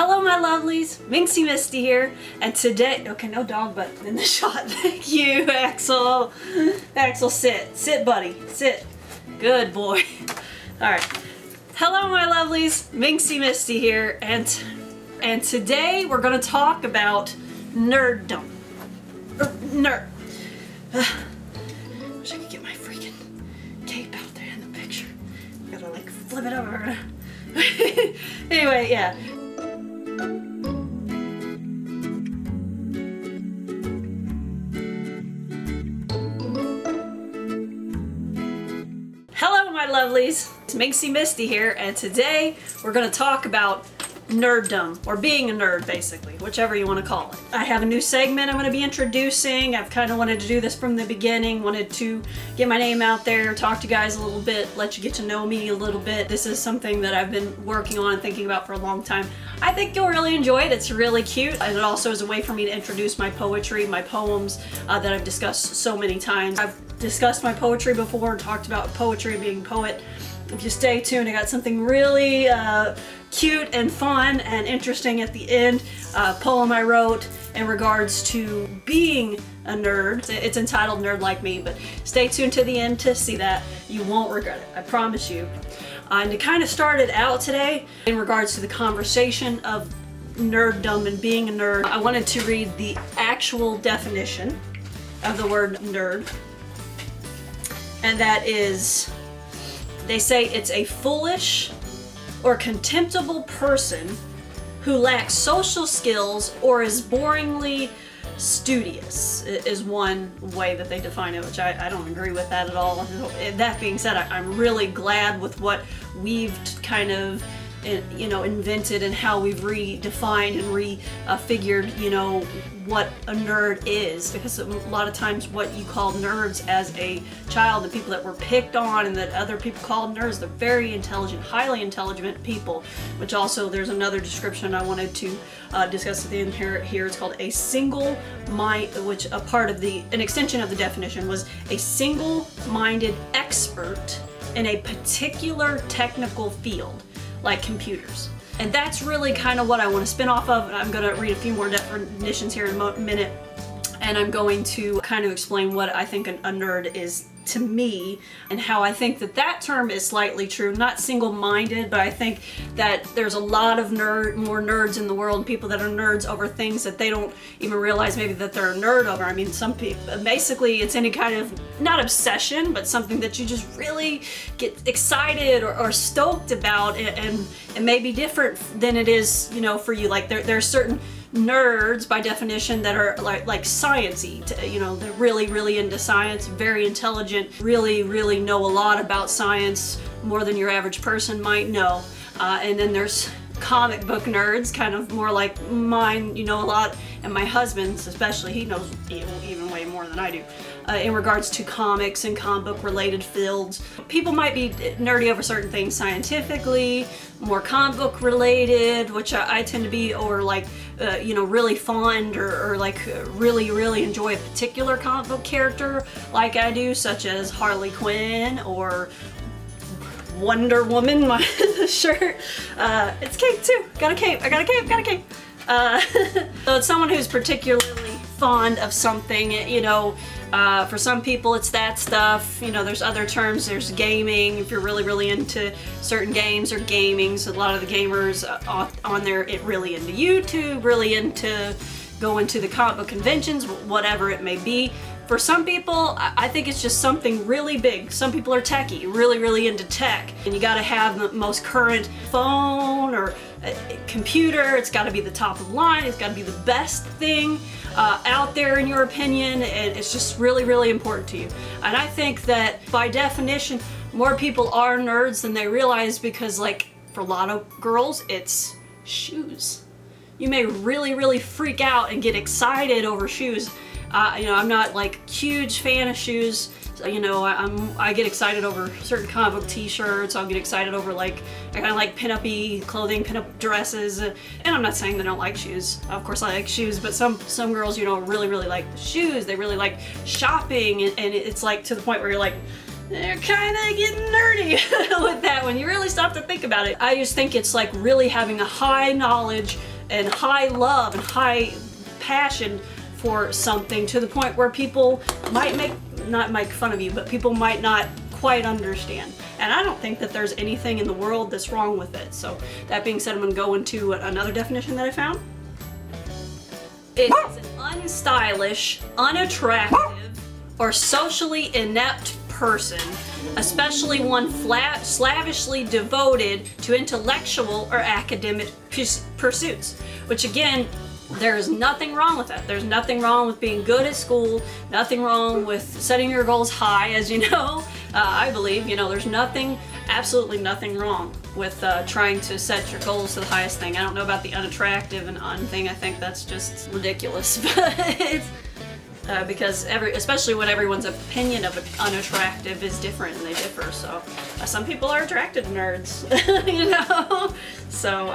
Hello my lovelies, Minxy Misty here, and today, okay, no dog butt in the shot, thank you Axel. Axel, sit buddy, sit. Good boy. Alright, hello my lovelies, Minxy Misty here, and today we're going to talk about nerddom. Wish I could get my freaking cape out there in the picture. Gotta like flip it over. Anyway, yeah. Hello my lovelies, it's Minxy Misty here, and today we're going to talk about nerddom, or being a nerd basically, whichever you want to call it. I have a new segment I'm going to be introducing. I've kind of wanted to do this from the beginning, wanted to get my name out there, talk to you guys a little bit, let you get to know me a little bit. This is something that I've been working on and thinking about for a long time. I think you'll really enjoy it. It's really cute, and it also is a way for me to introduce my poetry, my poems that I've discussed so many times. I've discussed my poetry before, talked about poetry, being a poet. If you stay tuned, I got something really cute and fun and interesting at the end. A poem I wrote in regards to being a nerd. It's entitled Nerd Like Me, but stay tuned to the end to see that. You won't regret it, I promise you. And to kind of start it out today, in regards to the conversation of nerddom and being a nerd, I wanted to read the actual definition of the word nerd. And that is, they say it's a foolish or contemptible person who lacks social skills or is boringly studious, is one way that they define it, which I don't agree with that at all. That being said, I'm really glad with what we've kind of invented and how we've redefined and refigured, what a nerd is, because a lot of times what you call nerds as a child, the people that were picked on and that other people called nerds, they're very intelligent, highly intelligent people, which also there's another description I wanted to discuss at the end here. It's called a single mind, which a part of an extension of the definition was a single-minded expert in a particular technical field, like computers. And that's really kind of what I want to spin off of. I'm going to read a few more definitions here in a minute, and I'm going to kind of explain what I think a nerd is to me, and how I think that term is slightly true. Not single-minded, but I think that there's a lot of more nerds in the world, people that are nerds over things that they don't even realize maybe that they're a nerd over. I mean, some people, basically it's any kind of, not obsession, but something that you just really get excited or stoked about, and may be different than it is, for you. Like there's certain nerds by definition that are like sciencey, they're really into science, very intelligent, really know a lot about science, more than your average person might know. And then there's comic book nerds, kind of more like mine, a lot, and my husband's especially, he knows even way more than I do in regards to comics and comic book related fields. People might be nerdy over certain things scientifically, more comic book related, which I tend to be, or like really fond or like really enjoy a particular comic book character like I do, such as Harley Quinn or Wonder Woman, my shirt. It's cape too. Got a cape. I got a cape. So it's someone who's particularly fond of something, for some people it's that stuff. There's other terms. There's gaming, if you're really into certain games or gaming. So a lot of the gamers on there, really into YouTube, really into going to the comic book conventions, whatever it may be. For some people, I think it's just something really big. Some people are techie, really into tech, and you gotta have the most current phone or computer. It's gotta be the top of the line. It's gotta be the best thing out there in your opinion, and it's just really important to you. And I think that by definition, more people are nerds than they realize, because like for a lot of girls, it's shoes. You may really freak out and get excited over shoes. I'm not like huge fan of shoes. So, I get excited over certain comic book t-shirts. I'll get excited over I kind of like pin-up-y clothing, pin-up dresses. And I'm not saying they don't like shoes. Of course I like shoes, but some girls, really like the shoes. They really like shopping, and it's like to the point where you're like, they're kind of getting nerdy with that when you really stop to think about it. I just think it's like really having a high knowledge and high love and high passion for something, to the point where people might not make fun of you, but people might not quite understand. And I don't think that there's anything in the world that's wrong with it. So that being said, I'm going to go into another definition that I found. It is an unstylish, unattractive, or socially inept person, especially one slavishly devoted to intellectual or academic pursuits. Which again, there is nothing wrong with that. There's nothing wrong with being good at school, nothing wrong with setting your goals high, as you know. I believe, you know, there's absolutely nothing wrong with trying to set your goals to the highest thing. I don't know about the unattractive and un thing. I think that's just ridiculous. But because especially when everyone's opinion of unattractive is different and they differ. So some people are attracted to nerds, you know. So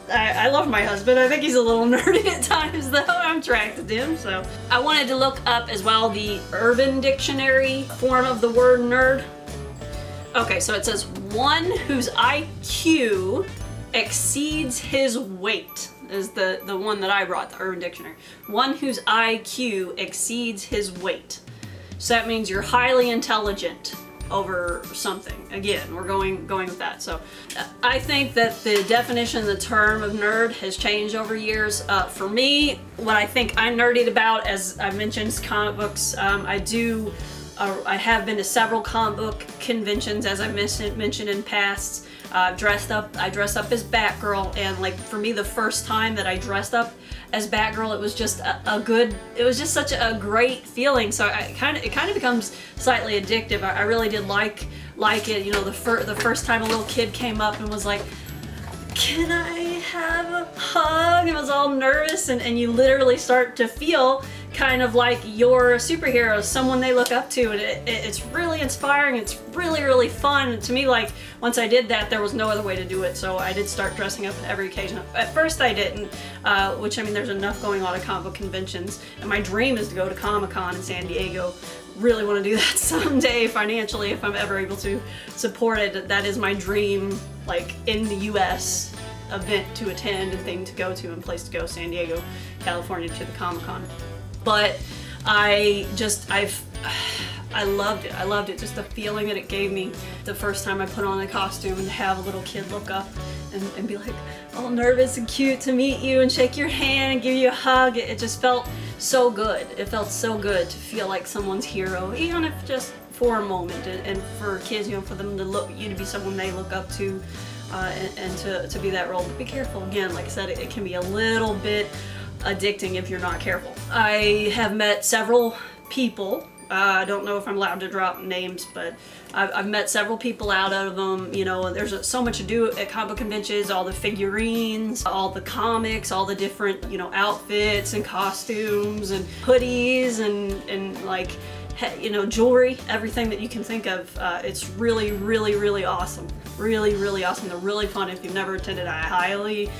I love my husband. I think he's a little nerdy at times, though. I'm attracted to him, so. I wanted to look up as well the Urban Dictionary form of the word nerd. Okay, so it says one whose IQ exceeds his weight is the one that I brought, the Urban Dictionary. One whose IQ exceeds his weight. So that means you're highly intelligent over something. Again, we're going with that. So I think that the definition, the term of nerd has changed over years. For me, what I think I'm nerdy about, as I mentioned, is comic books. I have been to several comic book conventions, as I mentioned in past. I dressed up as Batgirl, and like for me, the first time that I dressed up as Batgirl, it was just it was just such a great feeling. So it kind of becomes slightly addictive. I really did like it. You know, the first time a little kid came up and was like, "Can I have a hug?" and was all nervous, and you literally start to feel kind of like you're a superhero, someone they look up to, and it's really inspiring. It's really fun. And to me, like, once I did that, there was no other way to do it, so I did start dressing up every occasion. At first I didn't, which, I mean, there's enough going on at comic book conventions, and my dream is to go to Comic-Con in San Diego. Really want to do that someday financially, if I'm ever able to support it. That is my dream, like, in the US event to attend and thing to go to and place to go, San Diego, California, to the Comic-Con. But I loved it. I loved it. Just the feeling that it gave me the first time I put on a costume, and to have a little kid look up and be like all nervous and cute to meet you and shake your hand and give you a hug. It just felt so good. It felt so good to feel like someone's hero, even if just for a moment. And for kids, you know, for them to be someone they look up to, and to be that role. But be careful, again, like I said, it can be a little bit addicting if you're not careful. I have met several people. I don't know if I'm allowed to drop names, but I've met several people out of them. You know, there's so much to do at comic book conventions, all the figurines, all the comics, all the different, you know, outfits and costumes and hoodies and like, you know, jewelry, everything that you can think of. It's really awesome. Really awesome. They're really fun. If you've never attended, I highly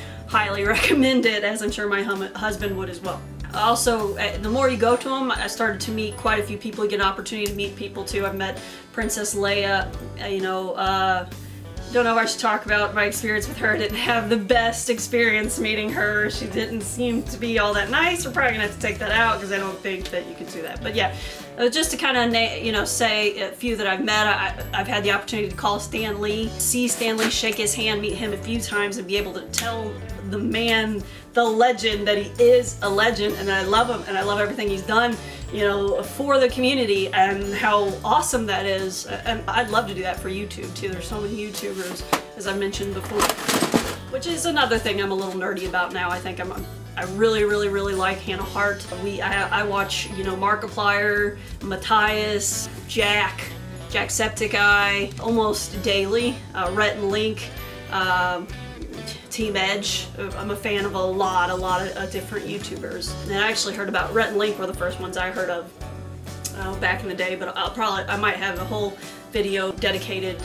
recommend it, as I'm sure my husband would as well. Also, the more you go to them, I started to meet quite a few people. You get an opportunity to meet people too. I've met Princess Leia, you know, don't know if I should talk about my experience with her. I didn't have the best experience meeting her. She didn't seem to be all that nice. We're probably gonna have to take that out because I don't think that you can do that. But yeah, just to kind of, you know, say a few that I've met. I've had the opportunity to call Stan Lee, see Stan Lee, shake his hand, meet him a few times, and be able to tell the man, the legend, that he is a legend, and I love him, and I love everything he's done, you know, for the community, and how awesome that is. And I'd love to do that for YouTube too. There's so many YouTubers, as I mentioned before, which is another thing I'm a little nerdy about now. I think I really like Hannah Hart. I watch, you know, Markiplier, Matthias, Jacksepticeye almost daily. Rhett and Link, Team Edge. I'm a fan of a lot of different YouTubers. And I actually heard about Rhett and Link were the first ones I heard of back in the day, but I might have a whole video dedicated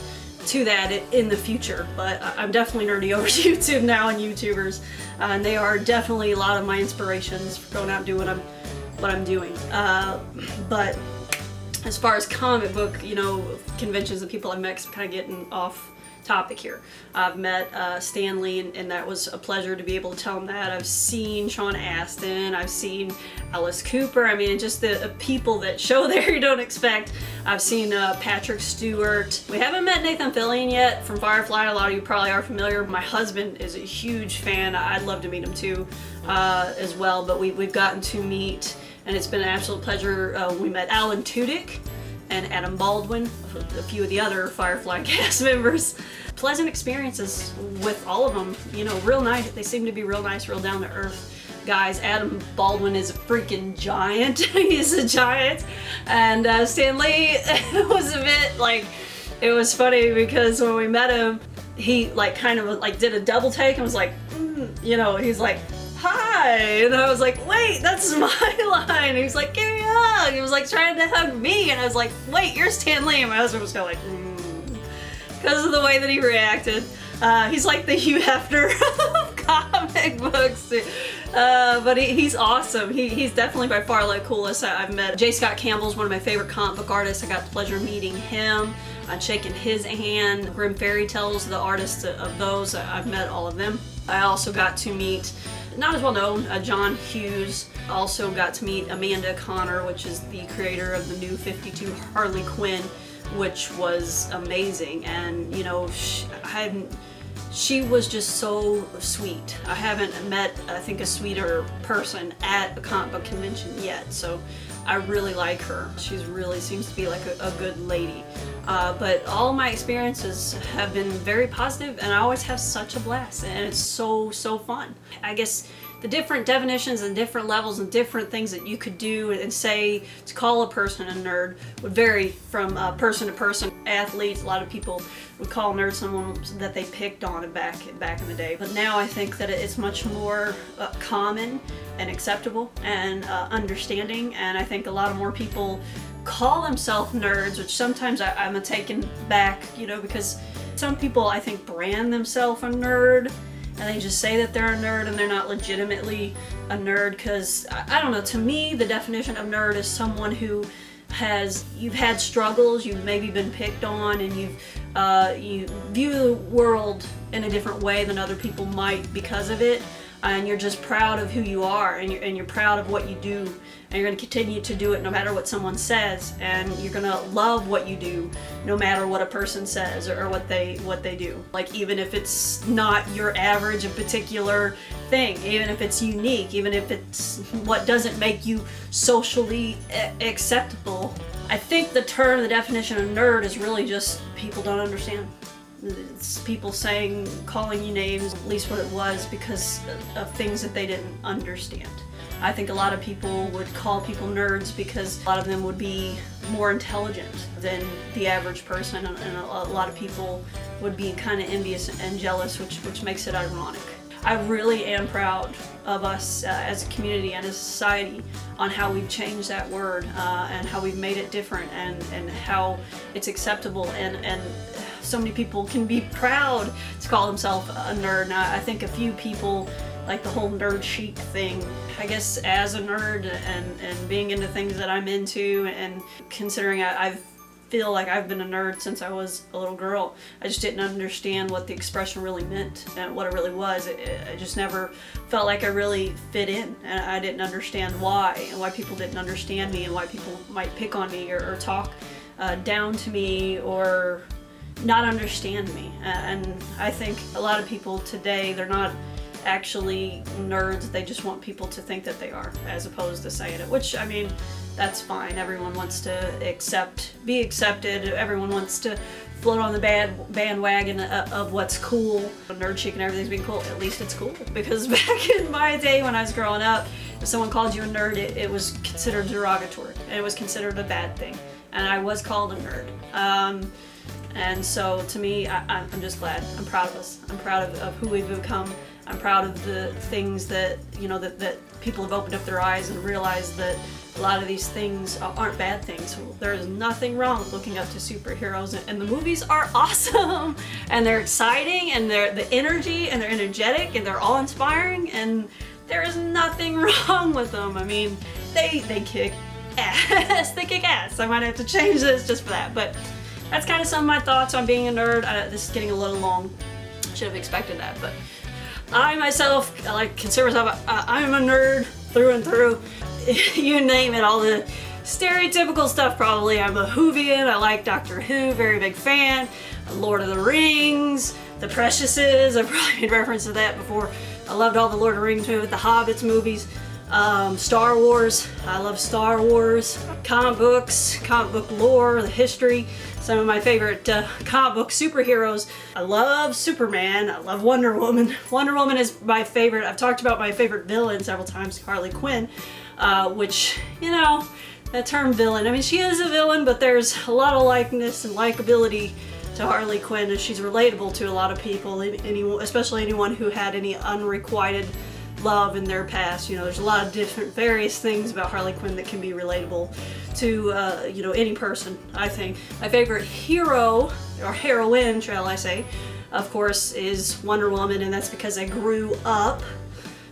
to that in the future. But I'm definitely nerdy over YouTube now and YouTubers, and they are definitely a lot of my inspirations for going out and doing what I'm doing. But as far as comic book, you know, conventions and people I've met, kind of getting off topic here. I've met Stan Lee, and that was a pleasure to be able to tell him that. I've seen Sean Astin, I've seen Alice Cooper. I mean, just the people that show there you don't expect. I've seen Patrick Stewart. We haven't met Nathan Fillion yet from Firefly. A lot of you probably are familiar. My husband is a huge fan. I'd love to meet him too as well, but we've gotten to meet, and it's been an absolute pleasure. We met Alan Tudyk and Adam Baldwin, a few of the other Firefly cast members. Pleasant experiences with all of them, you know, real nice. They seem to be real nice, real down to earth guys. Adam Baldwin is a freaking giant. He's a giant. And Stan Lee was a bit like, it was funny because when we met him, he like kind of like did a double take and was like, you know, he's like, hi, and I was like, wait, that's my line. He was like, give me a hug. He was like trying to hug me, and I was like, wait, you're Stan Lee. And my husband was kind of like, because of the way that he reacted. He's like the Hugh Hefner of comic books. But he's awesome. He's definitely by far the coolest I've met. J. Scott Campbell's one of my favorite comic book artists. I got the pleasure of meeting him, shaking his hand. Grimm Fairy Tales, the artists of those, I've met all of them. I also got to meet, not as well known, John Hughes. Also got to meet Amanda Connor, which is the creator of the new 52 Harley Quinn, which was amazing. And you know, she was just so sweet. I haven't met, I think, a sweeter person at a comic book convention yet, so I really like her. She's really seems to be like a good lady. But all my experiences have been very positive, and I always have such a blast, and it's so fun. I guess the different definitions and different levels and different things that you could do and say to call a person a nerd would vary from person to person. Athletes, a lot of people would call a nerd someone that they picked on back in the day. But now I think that it's much more common and acceptable and understanding, and I think a lot of more people call themselves nerds, which sometimes I'm taken back, you know, because some people I think brand themselves a nerd, and they just say that they're a nerd and they're not legitimately a nerd. Because I don't know, to me the definition of nerd is someone who you've had struggles, you've maybe been picked on, and you view the world in a different way than other people might because of it, and you're just proud of who you are, and you're proud of what you do, and you're going to continue to do it no matter what someone says, and you're going to love what you do no matter what a person says or what they do. Like, even if it's not your average, a particular thing, even if it's unique, even if it's what doesn't make you socially acceptable. I think the term, the definition of nerd is really just people don't understand. It's people calling you names, at least what it was, because of things that they didn't understand. I think a lot of people would call people nerds because a lot of them would be more intelligent than the average person, and a lot of people would be kind of envious and jealous, which makes it ironic. I really am proud of us as a community and as a society on how we've changed that word and how we've made it different, and how it's acceptable, and so many people can be proud to call themselves a nerd. Now, I think a few people, like the whole nerd chic thing, I guess as a nerd and being into things that I'm into, and considering I feel like I've been a nerd since I was a little girl, I just didn't understand what the expression really meant and what it really was. I just never felt like I really fit in, and I didn't understand why, and why people didn't understand me, and why people might pick on me or talk down to me or not understand me. And I think a lot of people today, they're not actually nerds, they just want people to think that they are, as opposed to saying it, which, I mean, that's fine. Everyone wants to be accepted, everyone wants to float on the bandwagon of what's cool. Nerd chic and everything's being cool, at least it's cool. Because back in my day when I was growing up, if someone called you a nerd, it was considered derogatory, and it was considered a bad thing, and I was called a nerd. And so to me, I'm just glad. I'm proud of us. I'm proud of who we've become. I'm proud of the things that, you know, that people have opened up their eyes and realized that a lot of these things aren't bad things. There is nothing wrong with looking up to superheroes, and the movies are awesome, and they're exciting, and they're the energy, and they're energetic, and they're awe-inspiring, and there is nothing wrong with them. I mean, they kick ass. They kick ass. I might have to change this just for that, but that's kind of some of my thoughts on being a nerd. This is getting a little long. Should have expected that, but I myself, consider myself, I'm a nerd through and through. You name it, all the stereotypical stuff probably. I'm a Whovian, I like Doctor Who, very big fan. Lord of the Rings, The Preciouses, I've probably made reference to that before. I loved all the Lord of the Rings movies, the Hobbits movies. Star Wars, I love Star Wars. Comic books, comic book lore, the history. Some of my favorite comic book superheroes. I love Superman, I love Wonder Woman. Wonder Woman is my favorite. I've talked about my favorite villain several times, Harley Quinn, which, you know, that term villain, I mean, she is a villain, but there's a lot of likeness and likability to Harley Quinn, and she's relatable to a lot of people, especially anyone who had any unrequited love in their past. You know, there's a lot of different various things about Harley Quinn that can be relatable to you know, any person, I think. My favorite hero, or heroine shall I say, of course is Wonder Woman, and that's because I grew up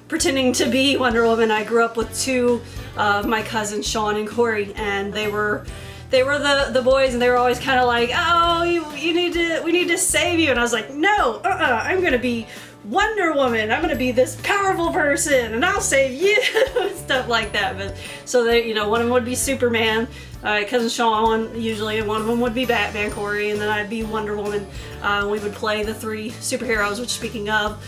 pretending to be Wonder Woman. I grew up with two of my cousins, Sean and Corey, and they were the boys, and they were always kind of like, oh, we need to save you, and I was like, no, I'm gonna be Wonder Woman, I'm gonna be this powerful person and I'll save you, stuff like that. But so they, you know, one of them would be Superman, cousin Sean usually, and one of them would be Batman, Corey, and then I'd be Wonder Woman. We would play the three superheroes, which, speaking of,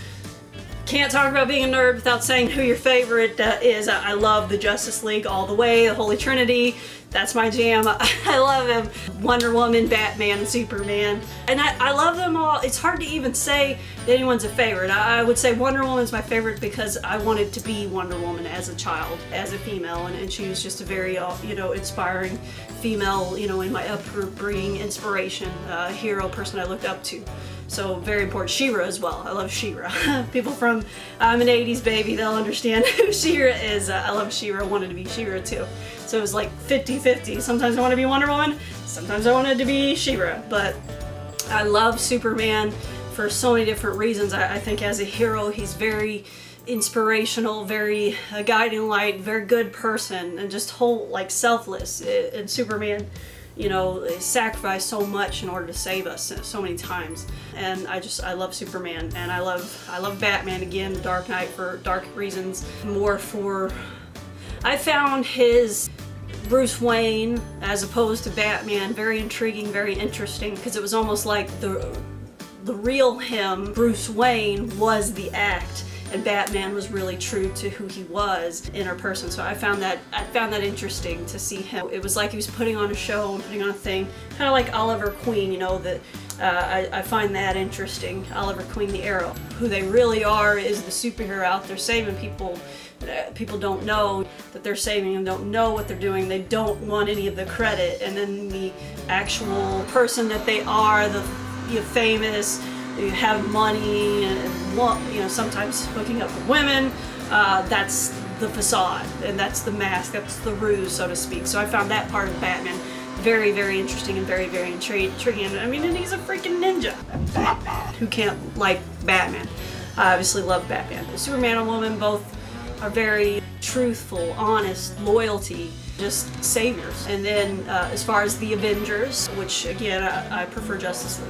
can't talk about being a nerd without saying who your favorite is. I love the Justice League all the way, the Holy Trinity. That's my jam. I love them. Wonder Woman, Batman, Superman. And I love them all. It's hard to even say that anyone's a favorite. I would say Wonder Woman's my favorite because I wanted to be Wonder Woman as a child, as a female, and she was just a very, you know, inspiring female, you know, in my upbringing, inspiration, hero, person I looked up to. So very important. She-Ra as well. I love She-Ra. People from, I'm an 80s baby, they'll understand who She-Ra is. I love She-Ra, wanted to be She-Ra too. So it was like 50-50. Sometimes I want to be Wonder Woman, sometimes I wanted to be She-Ra. But I love Superman for so many different reasons. I think as a hero, he's very inspirational, very a guiding light, very good person, and just whole, like, selfless. And Superman, you know, sacrificed so much in order to save us so many times. And I love Superman, and I love Batman, again, the Dark Knight, for dark reasons. I found his Bruce Wayne, as opposed to Batman, very intriguing, very interesting, because it was almost like the real him, Bruce Wayne, was the act, and Batman was really true to who he was, inner person. So I found that interesting to see him. It was like he was putting on a show and putting on a thing, kind of like Oliver Queen, you know, that I find that interesting. Oliver Queen, the Arrow. Who they really are is the superhero out there saving people. People don't know that they're saving them, don't know what they're doing, they don't want any of the credit, and then the actual person that they are, you're famous, you have money, and you know, sometimes hooking up with women, that's the facade, and that's the mask, that's the ruse, so to speak. So I found that part of Batman very, very interesting and very, very intriguing. I mean, and he's a freaking ninja. Batman. Who can't like Batman? I obviously love Batman. Superman and Woman both are very truthful, honest, loyalty, just saviors. And then as far as the Avengers, which again, I prefer Justice League,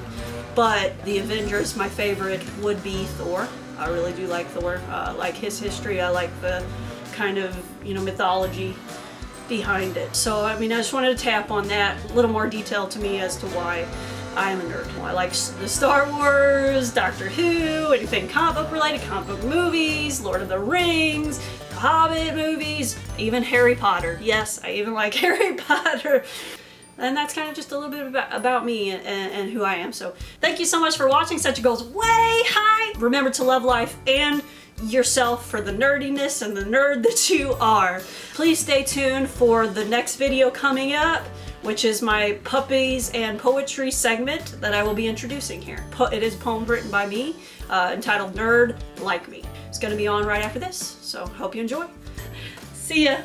but the Avengers, my favorite would be Thor. I really do like Thor. I like his history. I like the kind of, you know, mythology behind it. So I mean, I just wanted to tap on that, a little more detail to me as to why I am a nerd. I like the Star Wars, Doctor Who, anything comic book related, comic book movies, Lord of the Rings, Hobbit movies, even Harry Potter. Yes, I even like Harry Potter. And that's kind of just a little bit about me and who I am. So thank you so much for watching. Set your goals way high. Remember to love life and yourself for the nerdiness and the nerd that you are. Please stay tuned for the next video coming up, which is my puppies and poetry segment that I will be introducing here. It is a poem written by me, entitled Nerd Like Me. It's going to be on right after this, so hope you enjoy. See ya!